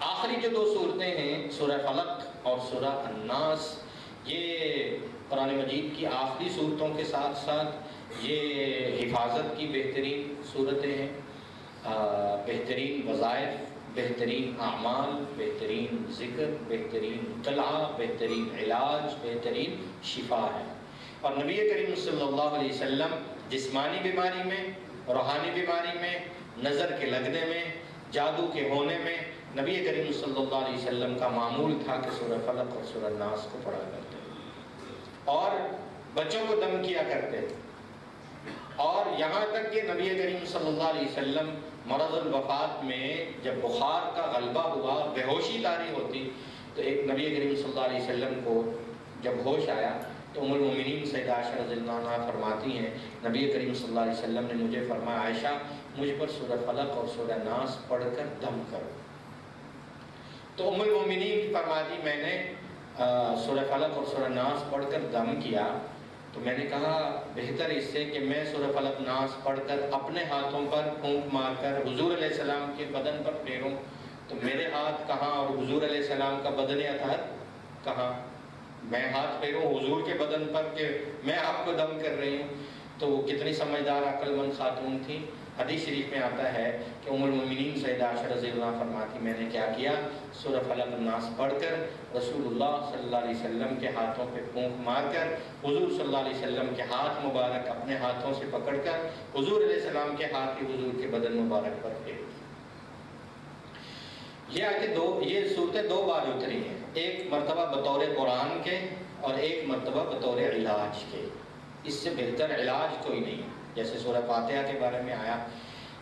آخری جو دو صورتیں ہیں سورہ فلق اور سورہ الناس، یہ قرآن مجید کی آخری صورتوں کے ساتھ ساتھ یہ حفاظت کی بہترین صورتیں ہیں، بہترین وظائف، بہترین اعمال، بہترین ذکر، بہترین طلعہ، بہترین علاج، بہترین شفا ہے۔ اور نبی کریم صلی اللہ علیہ وسلم جسمانی بیماری میں، روحانی بیماری میں، نظر کے لگنے میں، جادو کے ہونے میں نبی کریم صلی اللہ علیہ وسلم کا معمول تھا کہ سورہ فلق اور سورہ الناس کو پڑھا کرتے اور بچوں کو دم کیا کرتے، اور یہاں تک کہ نبی کریم صلی اللہ علیہ وسلم مرض الوفات میں جب بخار کا غلبہ ہوا، بے ہوشی طاری ہوتی، تو ایک نبی کریم صلی اللہ علیہ وسلم کو جب ہوش آیا تو ام المومنین سیدہ عائشہ رضی اللہ عنہا فرماتی ہیں نبی کریم صلی اللہ علیہ وسلم نے مجھے فرمایا عائشہ مجھ پر سورہ فلق اور سورہ ناس پڑھ کر دم کرو۔ تو ام المومنین فرماتی میں نے سورہ فلق اور سورہ ناس پڑھ کر دم کیا، تو میں نے کہا بہتر اس سے کہ میں سورہ فلق ناس پڑھ کر اپنے ہاتھوں پر پھونک مار کر حضور علیہ السلام کے بدن پر پھیروں، تو میرے ہاتھ کہاں اور حضور علیہ السلام کا بدن اطہر کہاں، میں ہاتھ پھیروں حضور کے بدن پر کہ میں آپ کو دم کر رہی ہوں۔ تو وہ کتنی سمجھدار عقل مند خاتون تھی۔ حدیث شریف میں آتا ہے کہ ام المومنین سیدہ عائشہ رضی اللہ عنہا فرماتی میں نے کیا کیا، سورہ فلق الناس پڑھ کر رسول اللہ صلی اللہ علیہ وسلم کے ہاتھوں پہ پھونک مار کر حضور صلی اللہ علیہ وسلم کے ہاتھ مبارک اپنے ہاتھوں سے پکڑ کر حضور علیہ السلام کے ہاتھ ہی حضور کے بدن مبارک پر پھیر دی۔ یہ صورتیں دو بار اتری ہیں، ایک مرتبہ بطور قرآن کے اور ایک مرتبہ بطور علاج کے۔ اس سے بہتر علاج کوئی نہیں، جیسے سورہ فاتحہ کے بارے میں آیا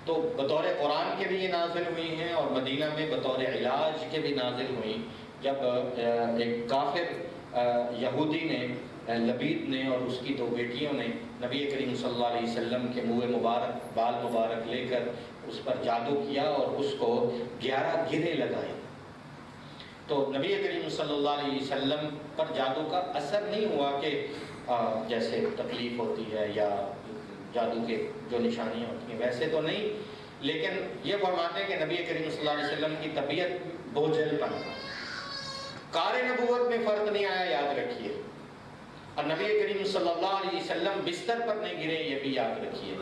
تو بطور قرآن کے بھی یہ نازل ہوئی ہیں اور مدینہ میں بطور علاج کے بھی نازل ہوئیں۔ جب ایک کافر یہودی نے، لبید نے اور اس کی دو بیٹیوں نے نبی کریم صلی اللہ علیہ وسلم کے منہ مبارک، بال مبارک لے کر اس پر جادو کیا اور اس کو 11 گرے لگائے، تو نبی کریم صلی اللہ علیہ وسلم پر جادو کا اثر نہیں ہوا کہ جیسے تکلیف ہوتی ہے یا جادو کے جو نشانیاں ہوتی ہیں ویسے تو نہیں، لیکن یہ فرماتے ہیں کہ نبی کریم صلی اللہ علیہ وسلم کی طبیعت بوجھل پن تھا، کار نبوت میں فرق نہیں آیا، یاد رکھیے، اور نبی کریم صلی اللہ علیہ وسلم بستر پر نہیں گرے، یہ بھی یاد رکھیے،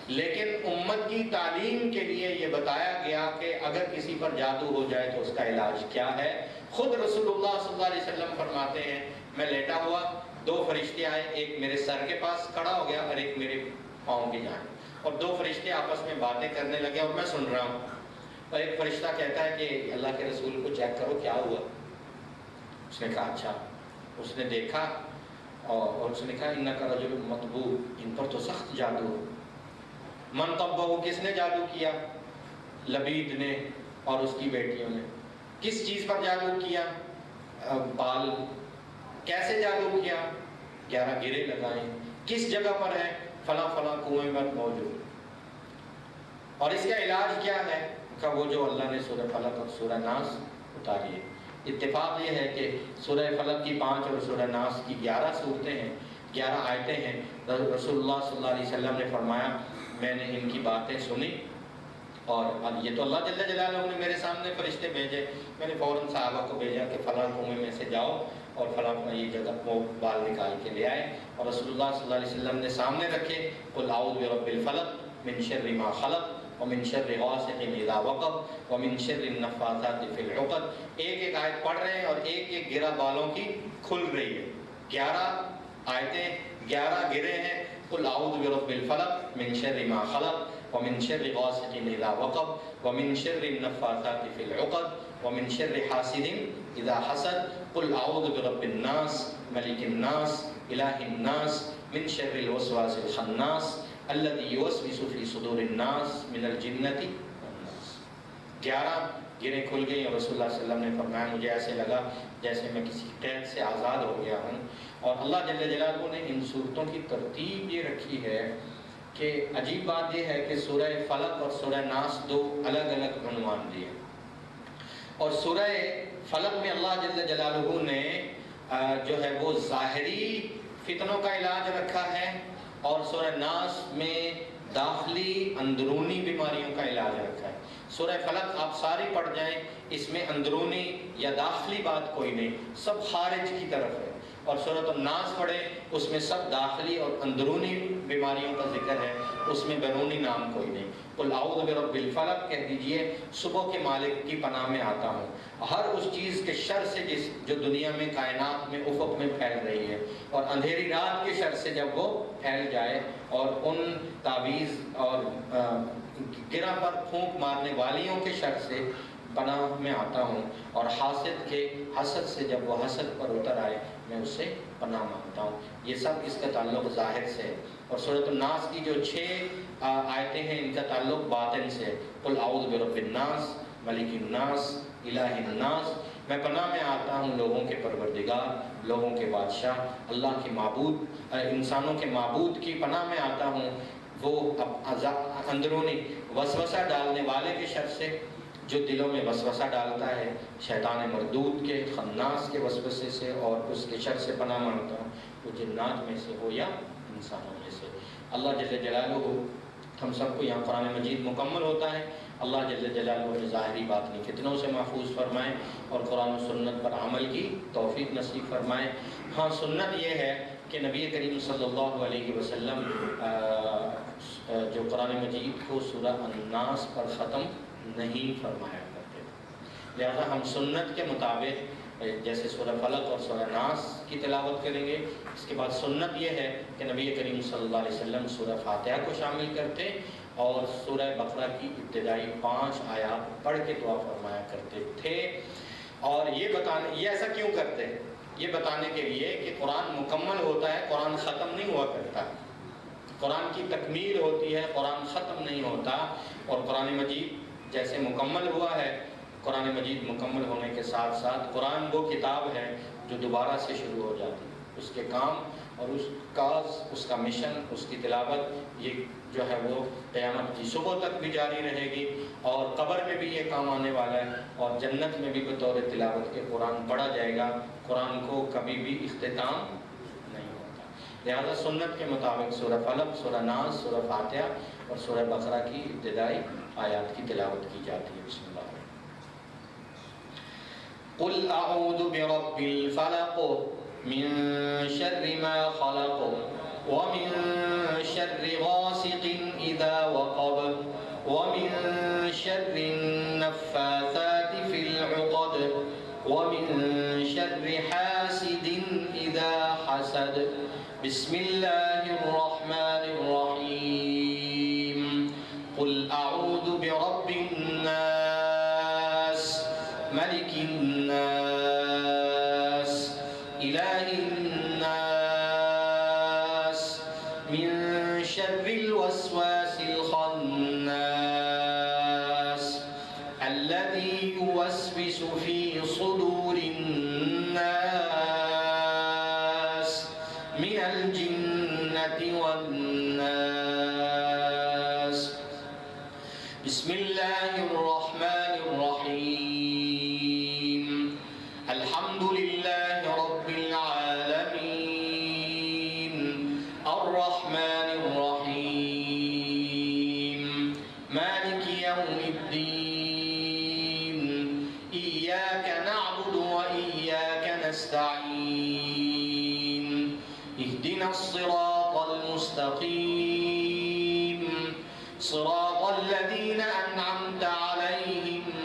لیکن امت کی تعلیم کے لیے یہ بتایا گیا کہ اگر کسی پر جادو ہو جائے تو اس کا علاج کیا ہے۔ خود رسول اللہ صلی اللہ علیہ وسلم فرماتے ہیں میں لیٹا ہوا، دو فرشتے آئے، ایک میرے سر کے پاس کھڑا ہو گیا اور ایک میرے پاؤں کی جانب، اور دو فرشتے آپس میں باتیں کرنے لگے اور میں سن رہا ہوں، اور ایک فرشتہ کہتا ہے کہ اللہ کے رسول کو چیک کرو کیا ہوا۔ اس نے کہا اچھا، اس نے دیکھا اور اس نے کہا انکا رجل مطبوع، ان پر تو سخت جادو ہو۔ من طبہ، کس نے جادو کیا؟ لبید نے اور اس کی بیٹیوں نے۔ کس چیز پر جادو کیا؟ بال۔ کیسے جادو کیا؟ 11 گرے لگائیں۔ کس جگہ پر ہے؟ فلاں فلاں کنویں میں موجود۔ اور اس کا علاج کیا ہے؟ کہ وہ جو اللہ نے سورہ فلق اور سورہ ناس اتاری ہے۔ اتفاق یہ ہے کہ سورہ فلق کی 5 اور سورہ ناس کی 11 صورتیں ہیں، 11 آیتیں ہیں۔ رسول اللہ صلی اللہ علیہ وسلم نے فرمایا میں نے ان کی باتیں سنی، اور یہ تو اللہ جل جلالہ نے میرے سامنے فرشتے بھیجے، میں نے فوراً صحابہ کو بھیجا کہ فلاں کنویں میں سے جاؤ اور فلاں یہ جگہ وہ بال نکال کے لے آئے، اور رسول اللہ صلی اللہ علیہ وسلم نے سامنے رکھے قل اعوذ برب الفلق من شر ما خلق ومن شر غاسق اذا وقب ومن شر النفاثات فی العقد۔ ایک ایک آیت پڑھ رہے ہیں اور ایک ایک گرہ بالوں کی کھل رہی ہے۔ 11 آیتیں، 11 گرے ہیں۔ قل اعوذ برب الفلق من شر ما خلق ومن شر غاسق اذا وقب ومن شر النفاثات فی العقد ومن شر حاسد اذا حسد قل اعوذ برب الناس ملک الناس الہ الناس من شر الوسواس الخناس الذی یوسوس فی صدور الناس من الجنۃ والناس۔ 11 گریں کھل گئی اور رسول اللہ صلی اللہ علیہ وسلم نے فرمایا مجھے ایسے لگا جیسے میں کسی قید سے آزاد ہو گیا ہوں۔ اور اللہ جل جلالہ نے ان صورتوں کی ترتیب یہ رکھی ہے کہ عجیب بات یہ ہے کہ سورہ فلق اور سورہ ناس دو الگ الگ عنوان دیے، اور سورہ فلق میں اللہ جل جلالہ نے جو ہے وہ ظاہری فتنوں کا علاج رکھا ہے، اور سورہ ناس میں داخلی اندرونی بیماریوں کا علاج رکھا ہے۔ سورہ فلق آپ ساری پڑھ جائیں، اس میں اندرونی یا داخلی بات کوئی نہیں، سب خارج کی طرف ہے۔ اور سورۃ الناس پڑھیں، اس میں سب داخلی اور اندرونی بیماریوں کا ذکر ہے، اس میں بیرونی نام کوئی نہیں۔ قل اعوذ برب الفلق کہہ دیجئے، صبح کے مالک کی پناہ میں آتا ہوں ہر اس چیز کے شر سے جو دنیا میں کائنات میں افق میں پھیل رہی ہے، اور اندھیری رات کے شر سے جب وہ پھیل جائے، اور ان تعویذ اور گرہ پر پھونک مارنے والیوں کے شر سے پناہ میں آتا ہوں، اور حاسد کے حسد سے جب وہ حسد پر اتر آئے میں اس سے پناہ مانگتا ہوں۔ یہ سب اس کا تعلق ظاہر سے ہے۔ اور سورۃ الناس کی جو 6 آیتیں ہیں ان کا تعلق باطن سے ہے۔ قل اعوذ برب الناس ملک الناس الہ الناس، میں پناہ میں آتا ہوں لوگوں کے پروردگار، لوگوں کے بادشاہ، اللہ کے معبود، انسانوں کے معبود کی پناہ میں آتا ہوں، وہ اندرونی وسوسہ ڈالنے والے کے شر سے جو دلوں میں وسوسہ ڈالتا ہے، شیطان مردود کے خناس کے وسوسے سے اور اس کے شر سے پناہ مانگتا ہوں، وہ جنات میں سے ہو یا انسانوں میں سے۔ اللہ جل جلالہ ہم سب کو یہاں قرآن مجید مکمل ہوتا ہے، اللہ جل جلالہ نے ظاہری باطنی فتنوں سے محفوظ فرمائے اور قرآن و سنت پر عمل کی توفیق نصیب فرمائے۔ ہاں، سنت یہ ہے کہ نبی کریم صلی اللہ علیہ وسلم جو قرآن مجید کو سورہ الناس پر ختم نہیں فرمایا کرتے، لہذا ہم سنت کے مطابق جیسے سورہ فلق اور سورہ ناس کی تلاوت کریں گے۔ اس کے بعد سنت یہ ہے کہ نبی کریم صلی اللہ علیہ وسلم سورہ فاتحہ کو شامل کرتے اور سورہ بقرہ کی ابتدائی 5 آیات پڑھ کے دعا فرمایا کرتے تھے۔ اور یہ ایسا کیوں کرتے ہیں؟ یہ بتانے کے لیے کہ قرآن مکمل ہوتا ہے، قرآن ختم نہیں ہوا کرتا، قرآن کی تکمیل ہوتی ہے، قرآن ختم نہیں ہوتا۔ اور قرآن مجید جیسے مکمل ہوا ہے، قرآن مجید مکمل ہونے کے ساتھ ساتھ قرآن وہ کتاب ہے جو دوبارہ سے شروع ہو جاتی ہے، اس کے کام اور اس کاز، اس کا مشن، اس کی تلاوت یہ جو ہے وہ قیامت کی صبح تک بھی جاری رہے گی، اور قبر میں بھی یہ کام آنے والا ہے، اور جنت میں بھی بطور تلاوت کے قرآن پڑھا جائے گا۔ قرآن کو کبھی بھی اختتام نہیں ہوتا، لہذا سنت کے مطابق سورہ فلق، سورہ ناس، سورہ فاتحہ اور سورہ بقرہ کی ابتدائی آیات کی تلاوت کی جاتی ہے۔ بسم اللہ۔ قل اعوذ برب الفلق من شر ما خلق ومن شر غاسق اذا وقب ومن شر النفاثات في العقد ومن شر حاسد اذا حسد۔ بسم اللہ الرحمن الرحیم۔ قل اعوذ برب الناس ملک الناس الہ الناس من شر الوسواس الخناس الذي يوسوس في صدور الناس من الجنة والناس۔ بسم اللہ الرحمن الرحیم۔ الحمد للہ رب العالمین، الرحمن الرحیم، مالک یوم الدین، ایاک نعبد و ایاک نستعین، اہدنا الصراط المستقیم، صراط الذین انعمت علیہم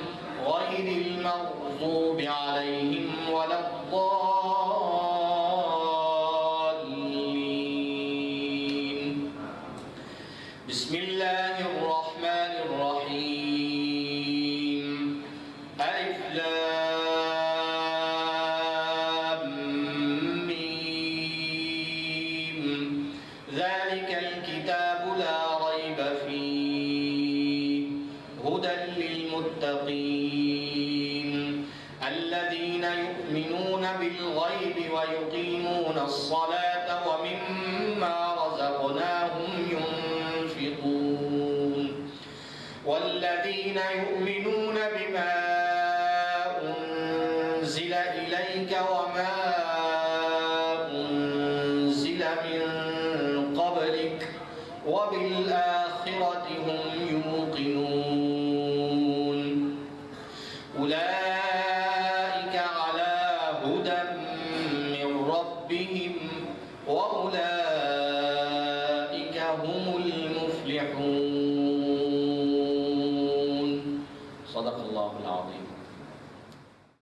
غیر المغضوب علیہم ولا الضالین۔ بسم اللہ الرحمن الرحیم۔ الف لام میم، ذلک الکتاب لا ریب فیہ ہدی للمتقین الذین یؤمنون بالغیب ویقیمون الصلاة ومما رزقناهم ينفقون والذین یؤمنون بما انزل الیک وما انزل من قبلک وبالآخرة أولئك على هدى من ربهم وأولئك هم المفلحون. صدق الله العظيم.